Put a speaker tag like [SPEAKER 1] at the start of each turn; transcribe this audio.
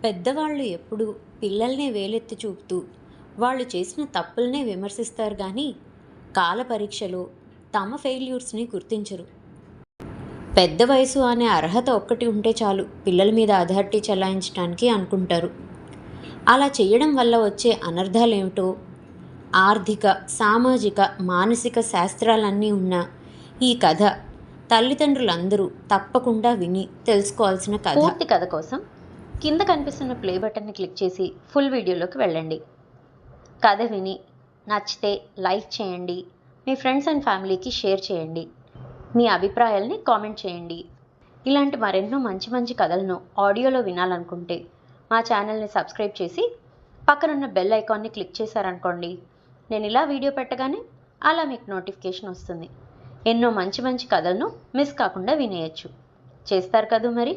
[SPEAKER 1] పెద్దవాళ్ళు ఎప్పుడూ పిల్లల్నే వేలెత్తి చూపుతూ వాళ్ళు చేసిన తప్పుల్నే విమర్శిస్తారు కానీ కాల పరీక్షలో తమ ఫెయిల్యూర్స్ని గుర్తించరు. పెద్ద వయసు అనే అర్హత ఒక్కటి ఉంటే చాలు పిల్లల మీద అథారిటీ చెలాయించడానికి అనుకుంటారు. అలా చేయడం వల్ల వచ్చే అనర్థాలేమిటో ఆర్థిక, సామాజిక, మానసిక శాస్త్రాలన్నీ ఉన్న ఈ కథ తల్లిదండ్రులందరూ తప్పకుండా విని తెలుసుకోవాల్సిన కథ. పూర్తి కథ కోసం కింద కనిపిస్తున్న ప్లే బటన్ని క్లిక్ చేసి ఫుల్ వీడియోలోకి వెళ్ళండి. కథ విని నచ్చితే లైక్ చేయండి, మీ ఫ్రెండ్స్ అండ్ ఫ్యామిలీకి షేర్ చేయండి, మీ అభిప్రాయాల్ని కామెంట్ చేయండి. ఇలాంటి మరెన్నో మంచి మంచి కథలను ఆడియోలో వినాలనుకుంటే మా ఛానల్ని సబ్స్క్రైబ్ చేసి పక్కనున్న బెల్ ఐకాన్ని క్లిక్ చేశారనుకోండి, నేను ఇలా వీడియో పెట్టగానే అలా మీకు నోటిఫికేషన్ వస్తుంది. ఎన్నో మంచి మంచి కథలను మిస్ కాకుండా వినేయచ్చు. చేస్తారు కదూ మరి.